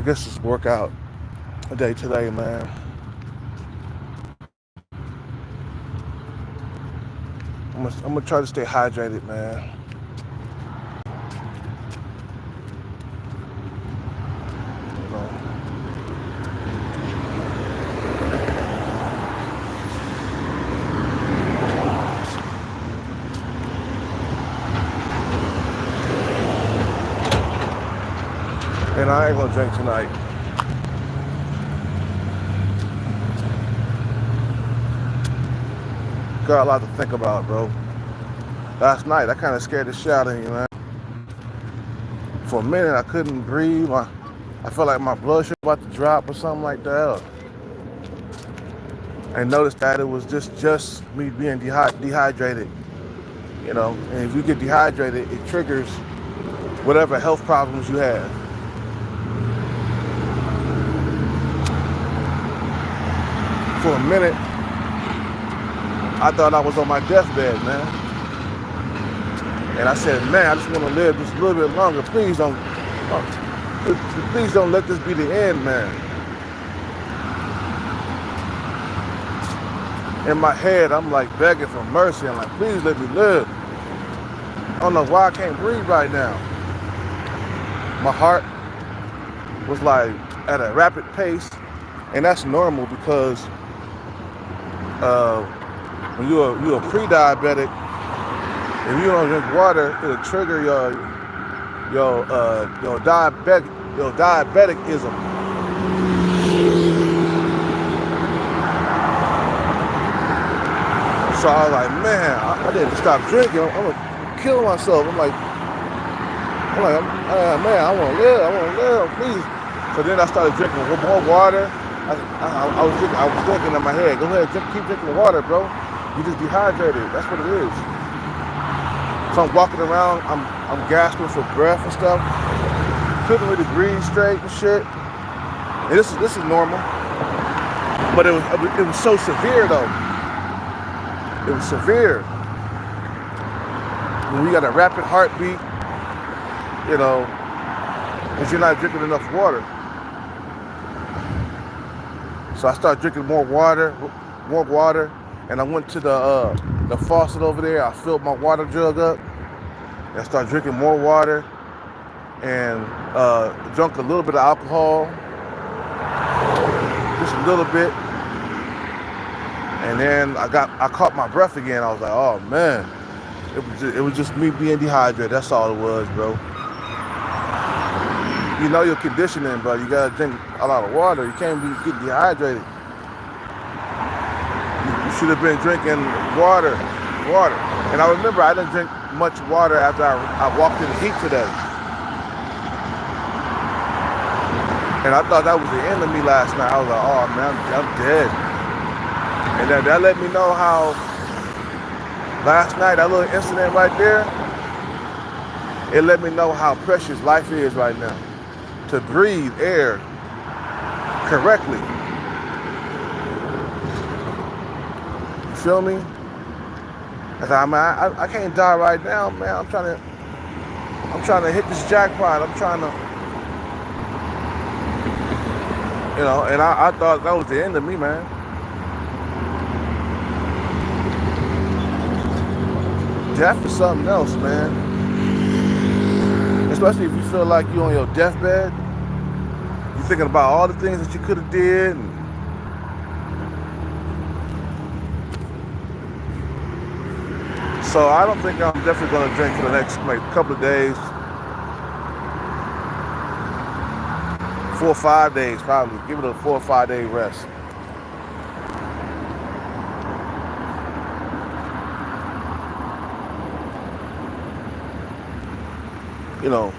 I guess it's workout day today, man. I'm gonna try to stay hydrated, man. You know. And I ain't gonna drink tonight. Got a lot to think about, bro. Last night, I kind of scared the shit out of me, man. For a minute, I couldn't breathe. I felt like my blood sugar about to drop or something like that. I noticed that it was just me being dehydrated, you know. And if you get dehydrated, it triggers whatever health problems you have. For a minute, I thought I was on my deathbed, man. And I said, man, I just want to live just a little bit longer. Please don't let this be the end, man. In my head, I'm like begging for mercy. I'm like, please let me live. I don't know why I can't breathe right now. My heart was like at a rapid pace, and that's normal because when you're a pre-diabetic, if you don't drink water, it'll trigger your diabeticism. So I was like, man, I didn't stop drinking. I'm gonna kill myself. Man, I want to live, please. So then I started drinking more water. I was thinking in my head, go ahead, keep drinking water, bro. You just dehydrated. That's what it is. So I'm walking around, I'm gasping for breath and stuff. Couldn't really breathe straight and shit. And this is normal, but it was so severe though. It was severe. When you got a rapid heartbeat, you know, because you're not drinking enough water. So I started drinking more water, and I went to the faucet over there. I filled my water jug up, and I started drinking more water, and drank a little bit of alcohol, just a little bit. And then I caught my breath again. I was like, oh man, it was just me being dehydrated. That's all it was, bro. You know your conditioning, bro. You gotta drink a lot of water. You can't get dehydrated. You should have been drinking water. And I remember I didn't drink much water after I walked in the heat today. And I thought that was the end of me last night. I was like, oh man, I'm dead. And that let me know how last night, that little incident right there, it let me know how precious life is right now. To breathe air correctly. You feel me? I can't die right now, man. I'm trying to hit this jackpot. I'm trying to, you know, and I thought that was the end of me, man. Death is something else, man. Especially if you feel like you're on your deathbed. You're thinking about all the things that you could have did. So I don't think I'm definitely going to drink for the next couple of days. 4 or 5 days, probably. Give it a 4 or 5 day rest. You know,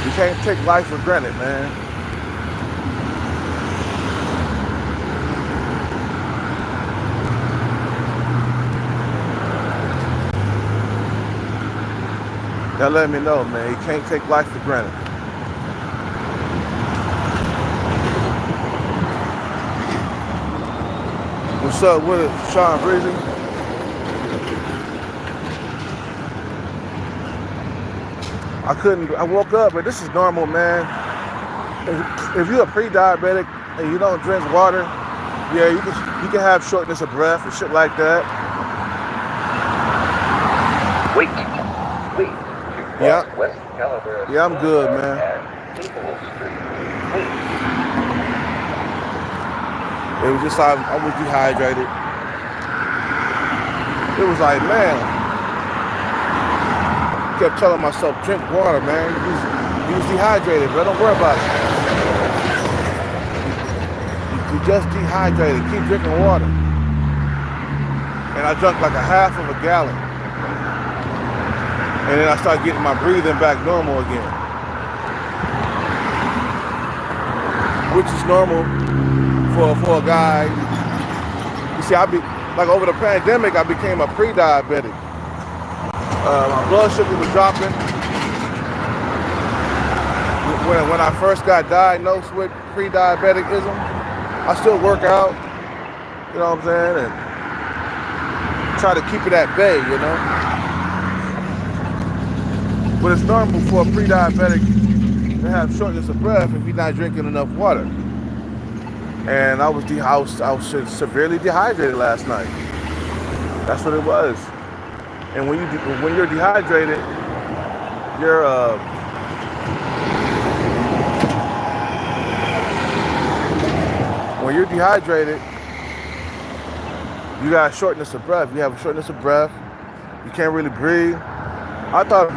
you can't take life for granted, man. That let me know, man. You can't take life for granted. What's up with it, Sean Breezy? I couldn't. I woke up, but this is normal, man. If you're a pre-diabetic and you don't drink water, yeah, you can have shortness of breath and shit like that. Wait, please. Yeah. West Calavera Yeah, I'm good, man. It was just I was dehydrated. It was like, man, kept telling myself, drink water, man. You was dehydrated, but don't worry about it. You just dehydrated. Keep drinking water. And I drank like a half of a gallon. And then I started getting my breathing back normal again. Which is normal for a guy. You see, like over the pandemic, I became a pre-diabetic. My blood sugar was dropping. When I first got diagnosed with pre-diabetism, I still work out, you know what I'm saying, and try to keep it at bay, you know. But it's normal for a pre-diabetic to have shortness of breath if you're not drinking enough water. And I was severely dehydrated last night. That's what it was. And when you're dehydrated, when you're dehydrated, you got shortness of breath. You have a shortness of breath. You can't really breathe. I thought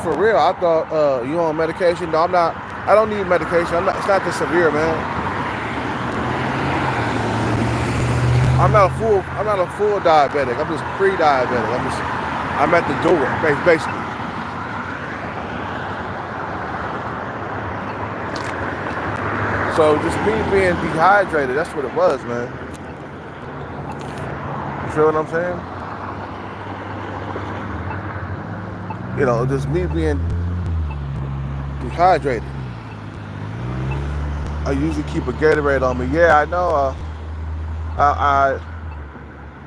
for real. I thought you on medication. No, I'm not. I don't need medication. It's not this severe, man. I'm not a full diabetic. I'm just pre-diabetic. I'm at the door, basically. So just me being dehydrated, that's what it was, man. You feel what I'm saying? You know, just me being dehydrated. I usually keep a Gatorade on me. Yeah, I know.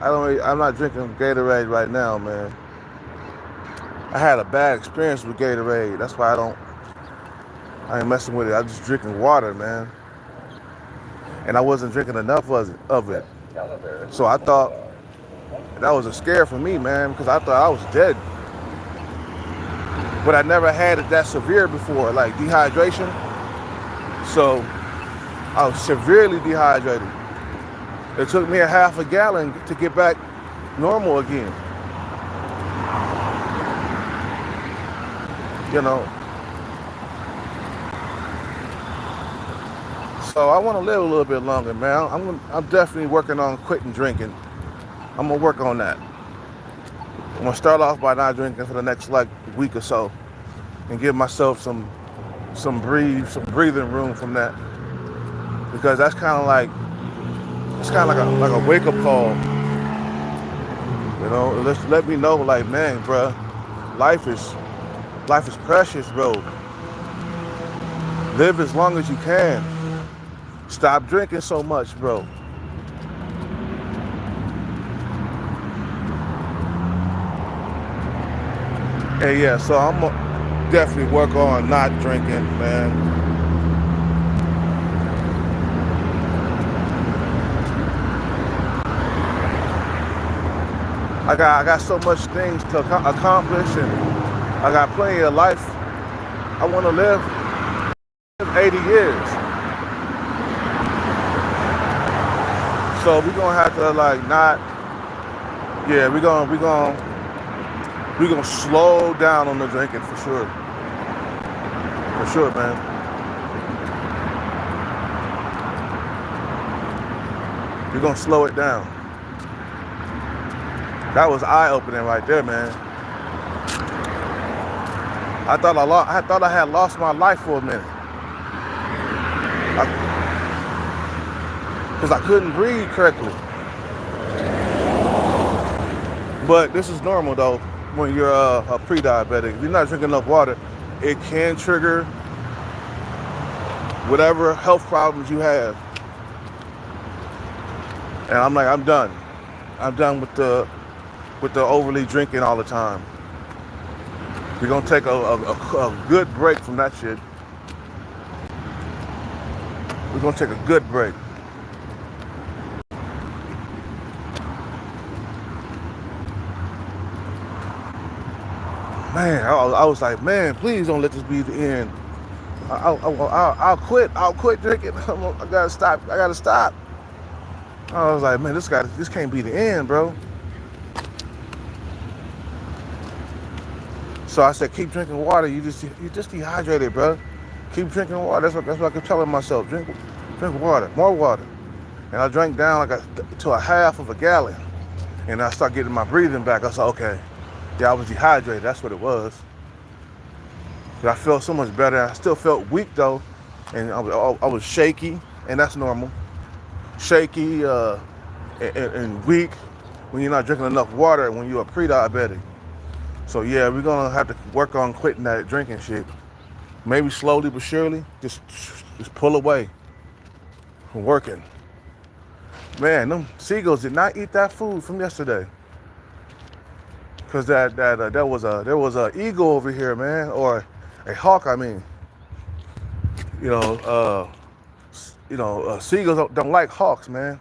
I'm not drinking Gatorade right now, man. I had a bad experience with Gatorade. That's why I ain't messing with it. I'm just drinking water, man. And I wasn't drinking enough of it. So I thought that was a scare for me, man, because I thought I was dead. But I never had it that severe before, like dehydration. So I was severely dehydrated. It took me a half a gallon to get back normal again. You know. So I want to live a little bit longer, man. I'm definitely working on quitting drinking. I'm gonna work on that. I'm gonna start off by not drinking for the next week or so, and give myself some breathing room from that, because that's kind of like a wake up call. You know, let me know, like, man, bro, life is precious, bro. Live as long as you can. Stop drinking so much, bro. And yeah, so I'm gonna definitely work on not drinking, man. I got so much things to accomplish, and I got plenty of life. I want to live 80 years. So we're gonna have to we're gonna slow down on the drinking for sure. For sure, man. We're gonna slow it down. That was eye-opening right there, man. I thought I had lost my life for a minute. Because I couldn't breathe correctly. But this is normal though when you're a pre-diabetic. If you're not drinking enough water, it can trigger whatever health problems you have. And I'm done. I'm done with the overly drinking all the time. We're gonna take a good break from that shit. We're gonna take a good break. Man, I was like, man, please don't let this be the end. I'll quit. I'll quit drinking. I gotta stop. I gotta stop. I was like, man, this can't be the end, bro. So I said, keep drinking water. You just dehydrated, bro. Keep drinking water. That's what I kept telling myself. Drink water, more water. And I drank down to a half of a gallon. And I started getting my breathing back. I said, okay, yeah, I was dehydrated. That's what it was. But I felt so much better. I still felt weak though, and I was shaky, and that's normal. Shaky and weak when you're not drinking enough water when you're a pre-diabetic. So yeah, we're gonna have to work on quitting that drinking shit. Maybe slowly but surely, just pull away from working. Man, them seagulls did not eat that food from yesterday. Cause there was a eagle over here, man, or a hawk. I mean, seagulls don't like hawks, man.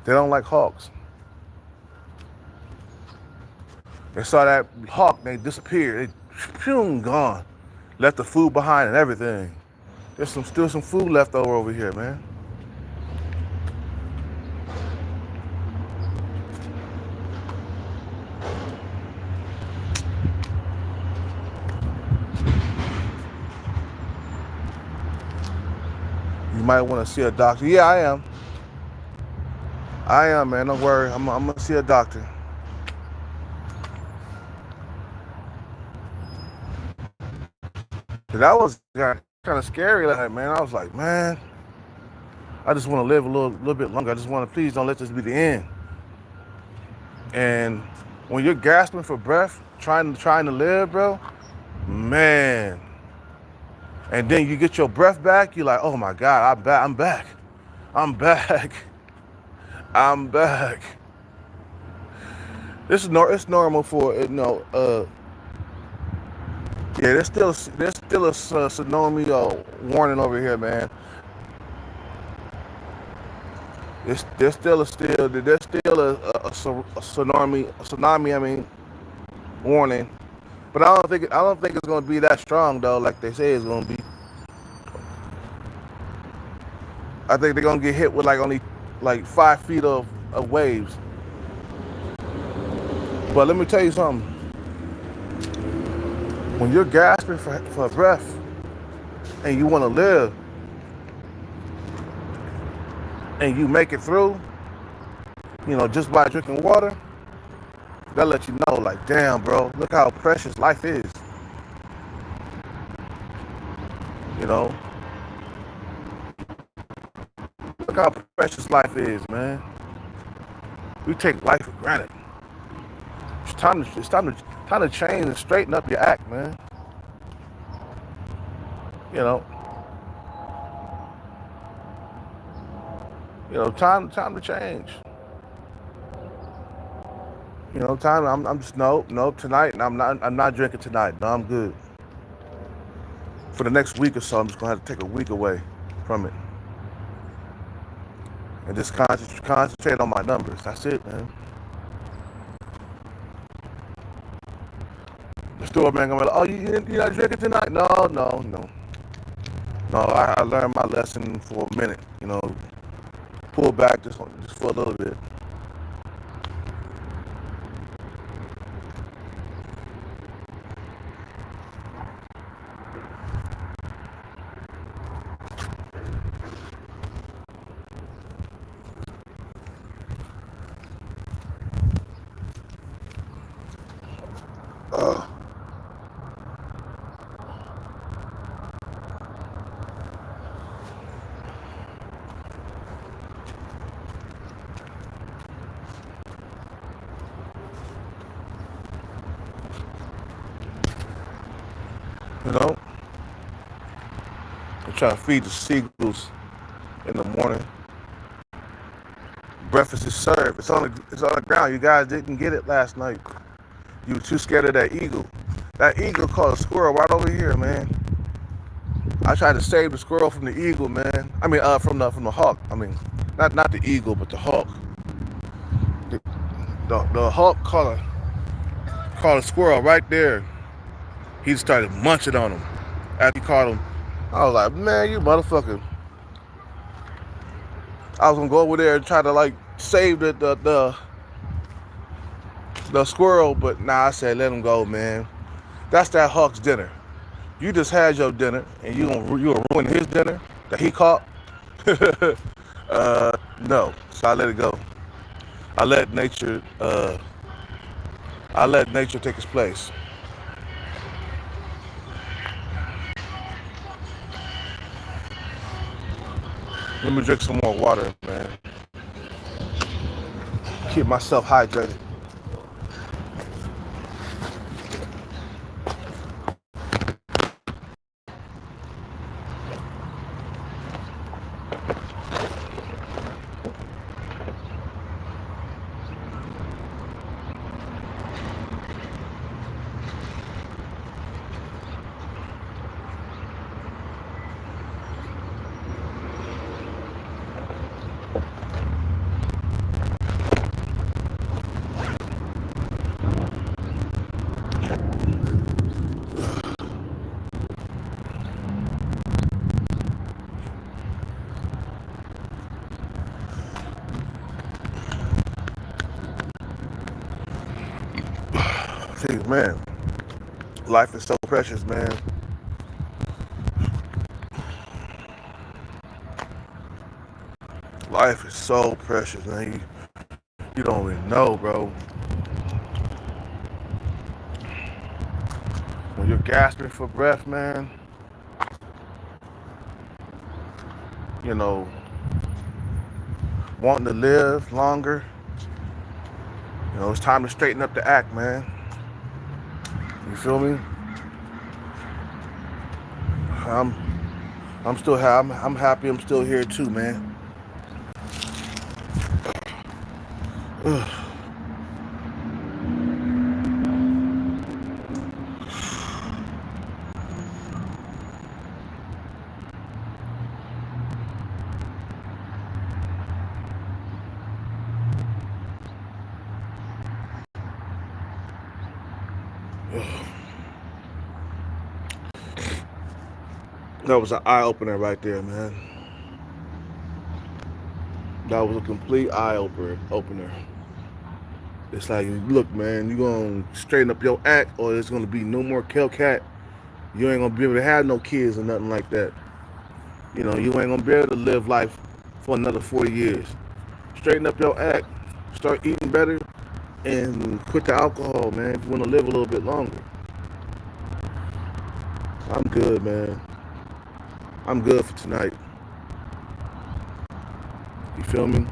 They don't like hawks. They saw that hawk, they disappeared. They gone, left the food behind and everything. There's still some food left over here, man. You might want to see a doctor. Yeah, I am, man. Don't worry. I'm gonna see a doctor. That was kind of scary, like, man. I was like, man, I just want to live a little bit longer. I just want to, please don't let this be the end. And when you're gasping for breath, trying to live, bro, man. And then you get your breath back, you're like, oh my God, I'm back. It's normal for yeah, there's still a tsunami warning over here, man. There's still a tsunami. I mean, warning. But I don't think it's gonna be that strong though, like they say it's gonna be. I think they're gonna get hit with only 5 feet of waves. But let me tell you something. When you're gasping for breath and you want to live and you make it through, just by drinking water, that'll let you know, like, damn, bro, look how precious life is. Look how precious life is, man. We take life for granted. It's time to change and straighten up your act, man. Time to change. I'm just nope tonight. I'm not drinking tonight. No, I'm good. For the next week or so, I'm just gonna have to take a week away from it and just concentrate on my numbers. That's it, man. The store man gonna be like, oh, you're not drinking tonight? No. No, I learned my lesson for a minute. Pull back just for a little bit. I'm trying to feed the seagulls in the morning. Breakfast is served. It's on the ground. You guys didn't get it last night. You were too scared of that eagle. That eagle caught a squirrel right over here, man. I tried to save the squirrel from the eagle, man. I mean, from the hawk. I mean, not the eagle, but the hawk. The, the hawk caught a squirrel right there. He started munching on him. After he caught him, I was like, man, you motherfucker. I was gonna go over there and try to like save the squirrel, but nah, I said let him go, man. That's that hawk's dinner. You just had your dinner, and you gonna ruin his dinner that he caught. No, so I let it go. I let nature take its place. Let me drink some more water, man. Keep myself hydrated. See, man, life is so precious, man. Life is so precious, man. You don't even know, bro. When you're gasping for breath, man, you know, wanting to live longer, you know, it's time to straighten up the act, man. You feel me? I'm I'm happy I'm still here too, man. That was an eye opener right there, man. That was a complete eye opener. It's like, look, man, you gonna straighten up your act, or there's gonna be no more Cat. You ain't gonna be able to have no kids or nothing like that. You know, you ain't gonna be able to live life for another 40 years. Straighten up your act, start eating better, and quit the alcohol, man, if you wanna live a little bit longer. I'm good, man. I'm good for tonight. You feel me?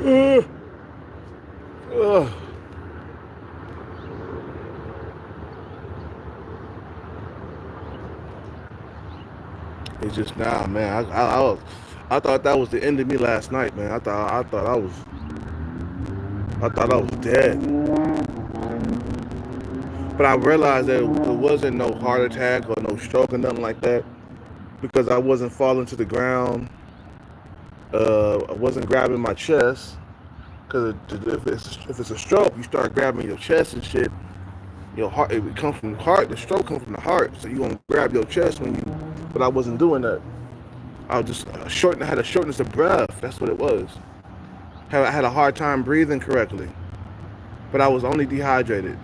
Uh, uh. It's just now, man. I thought that was the end of me last night, man. I thought I was dead. But I realized that it wasn't no heart attack or no stroke or nothing like that because I wasn't falling to the ground. I wasn't grabbing my chest because if it's a stroke, you start grabbing your chest and shit. Your heart, it comes from the heart. The stroke comes from the heart, so you gonna grab your chest when you. But I wasn't doing that. I was just I had a shortness of breath. That's what it was. I had a hard time breathing correctly, but I was only dehydrated.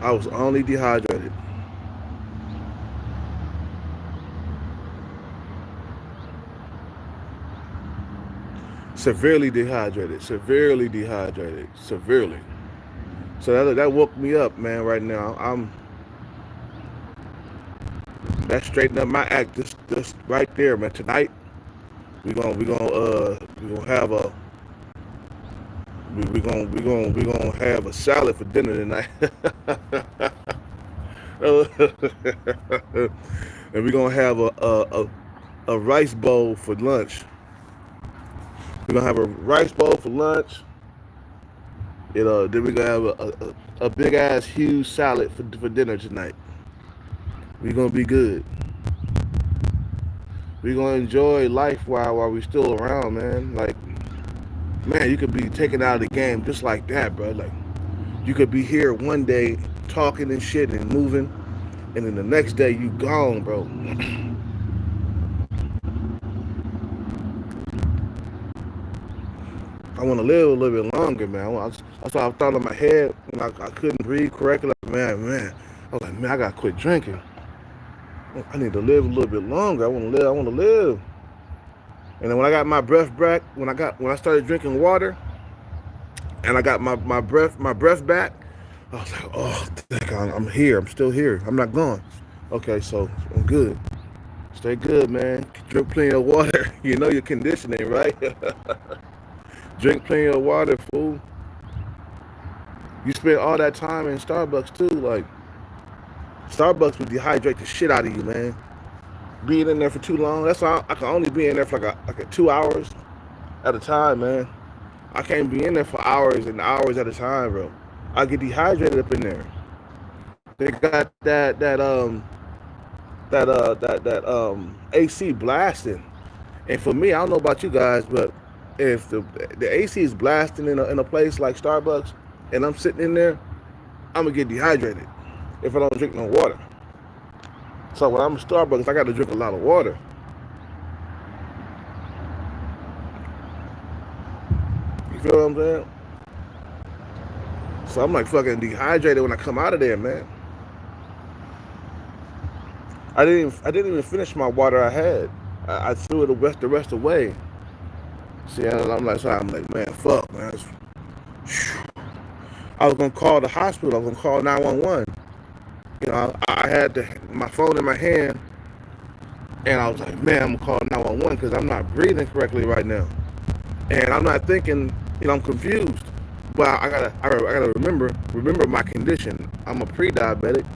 I was only dehydrated. Severely dehydrated. Severely dehydrated. Severely. So that woke me up, man. Right now, that straightened up my act. Just right there, man. Tonight, we gonna have We gonna have a salad for dinner tonight. And we're gonna have a rice bowl for lunch. We're gonna have a rice bowl for lunch. Then we're gonna have a big ass huge salad for dinner tonight. We're gonna be good. We're gonna enjoy life while we're still around, man. Like, man, you could be taken out of the game just like that, bro. Like, you could be here one day talking and shit and moving, and then the next day you gone, bro. I want to live a little bit longer, man. That's why I thought in my head when I couldn't breathe correctly. Like, man. I was like, man, I gotta quit drinking. I need to live a little bit longer. I want to live. And then when I got my breath back, when I started drinking water, and I got my breath back, I was like, oh, I'm here. I'm still here. I'm not gone. Okay, so I'm good. Stay good, man. Drink plenty of water. You know your conditioning, right? Drink plenty of water, fool. You spend all that time in Starbucks too. Like, Starbucks would dehydrate the shit out of you, man. Being in there for too long. That's why I can only be in there for like 2 hours at a time, man. I can't be in there for hours and hours at a time, bro. I get dehydrated up in there. They got that AC blasting, and for me, I don't know about you guys, but if the AC is blasting in a place like Starbucks, and I'm sitting in there, I'm gonna get dehydrated if I don't drink no water. So when I'm in Starbucks, I got to drink a lot of water. You feel what I'm saying? So I'm like fucking dehydrated when I come out of there, man. I didn't even finish my water I had. I threw it the rest away. See, I'm like, man, fuck, man. I was gonna call the hospital. I was gonna call 911. You know, I had my phone in my hand, and I was like, man, I'm gonna call 911 because I'm not breathing correctly right now, and I'm not thinking. You know, I'm confused. But I gotta remember my condition. I'm a pre-diabetic,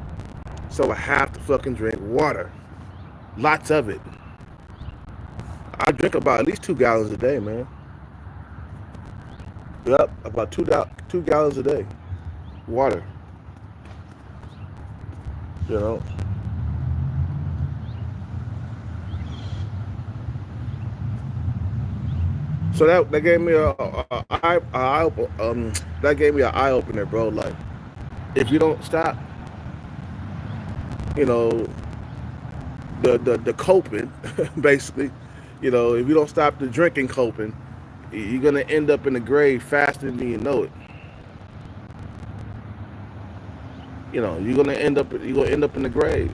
so I have to fucking drink water, lots of it. I drink about at least 2 gallons a day, man. Yep, about 2 gallons a day, water. You know. So that gave me an eye opener, bro. Like, if you don't stop, you know, the coping, basically, you know, if you don't stop the drinking coping, you're gonna end up in the grave faster than you know it. You know, you're gonna end up in the grave.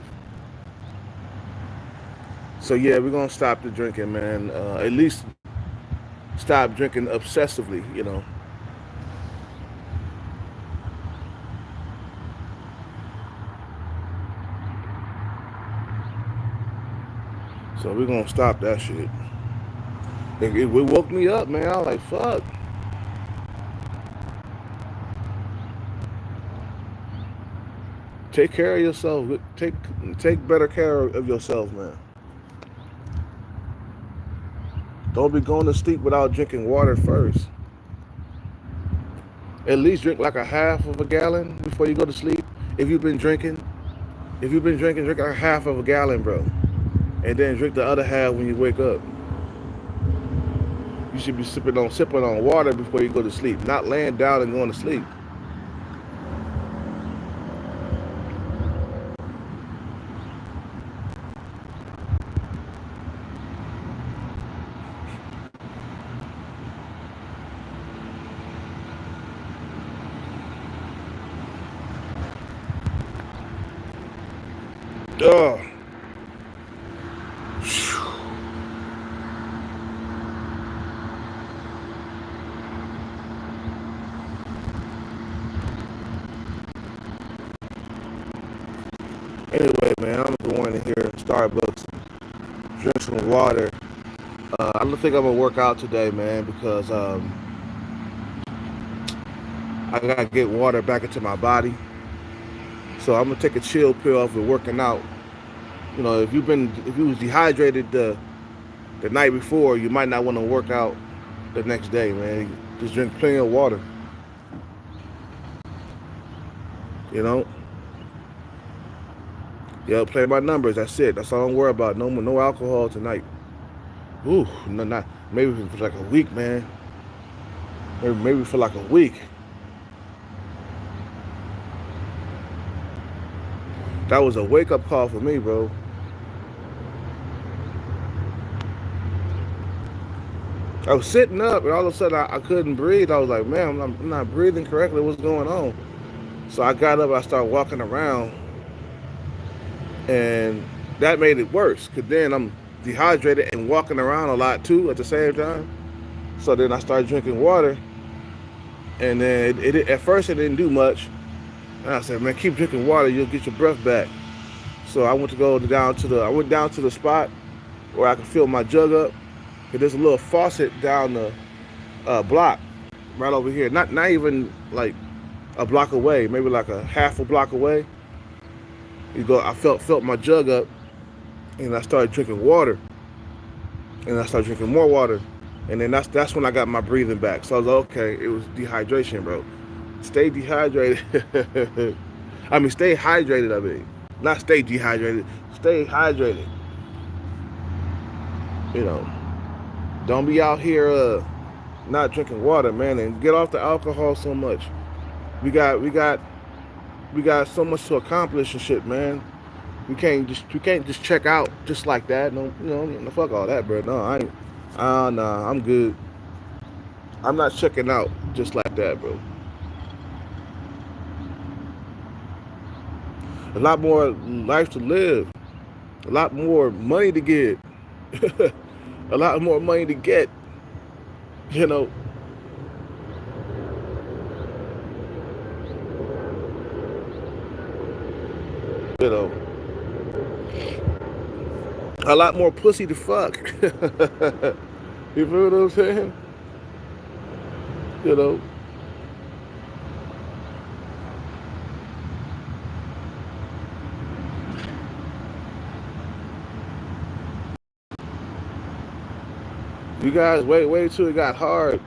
So yeah, we're gonna stop the drinking, man. At least stop drinking obsessively, you know. So we're gonna stop that shit. It woke me up, man. I was like, fuck. Take care of yourself. Take better care of yourself, man. Don't be going to sleep without drinking water first. At least drink like a half of a gallon before you go to sleep. If you've been drinking, drink a half of a gallon, bro. And then drink the other half when you wake up. You should be sipping on water before you go to sleep, not laying down and going to sleep. Ugh. Anyway, man, I'm going in here to Starbucks, drink some water. I don't think I'm gonna work out today, man, because I gotta get water back into my body. So I'm gonna take a chill pill off of working out. You know, if you was dehydrated the night before, you might not want to work out the next day, man. Just drink plenty of water. You know? Yeah, play my numbers. That's it. That's all I'm worried about. No alcohol tonight. Ooh, not maybe for like a week, man. Maybe for like a week. That was a wake-up call for me, bro. I was sitting up, and all of a sudden I couldn't breathe. I was like, man, I'm not breathing correctly. What's going on? So I got up, I started walking around, and that made it worse, because then I'm dehydrated and walking around a lot too at the same time. So then I started drinking water, and then at first it didn't do much. And I said, man, keep drinking water, you'll get your breath back. So I went down to the spot where I could fill my jug up. There's a little faucet down the block right over here. Not even like a block away, maybe like a half a block away. I filled my jug up, and I started drinking water, and I started drinking more water, and then that's when I got my breathing back. So I was like, okay, it was dehydration, bro. Stay dehydrated. I mean, stay hydrated. I mean, not stay dehydrated. Stay hydrated. You know, don't be out here not drinking water, man, and get off the alcohol so much. We got so much to accomplish and shit, man. We can't just check out just like that. No, fuck all that, bro. No, I ain't. Nah, I'm good. I'm not checking out just like that, bro. A lot more life to live. A lot more money to get. A lot more money to get. You know. You know. A lot more pussy to fuck. You feel what I'm saying? You know. You guys wait till it got hard.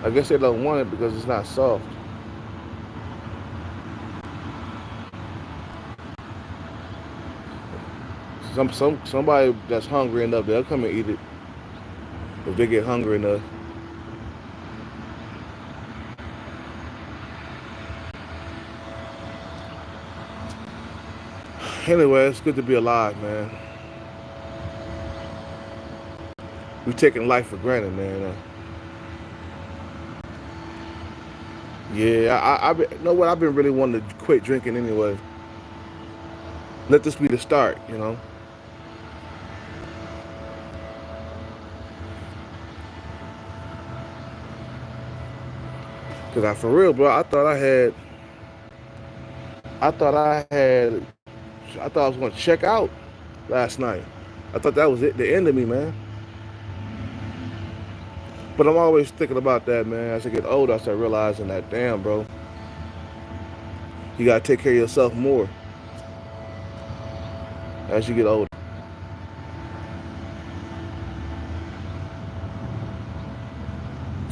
I guess they don't want it because it's not soft. Somebody that's hungry enough, they'll come and eat it if they get hungry enough. Anyway, it's good to be alive, man. We're taking life for granted, man. Yeah, you know what? I've been really wanting to quit drinking anyway. Let this be the start, you know. Cause for real, bro, I thought I was gonna check out last night. I thought that was it, the end of me, man. But I'm always thinking about that, man. As I get older, I start realizing that, damn, bro, you gotta take care of yourself more as you get older.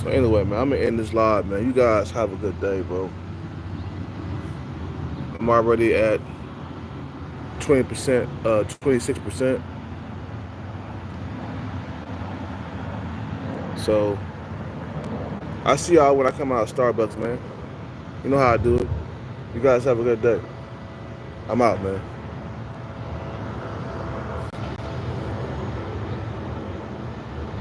So anyway, man, I'm gonna end this live, man. You guys have a good day, bro. I'm already at 20%, 26%. So I see y'all when I come out of Starbucks, man. You know how I do it. You guys have a good day. I'm out, man.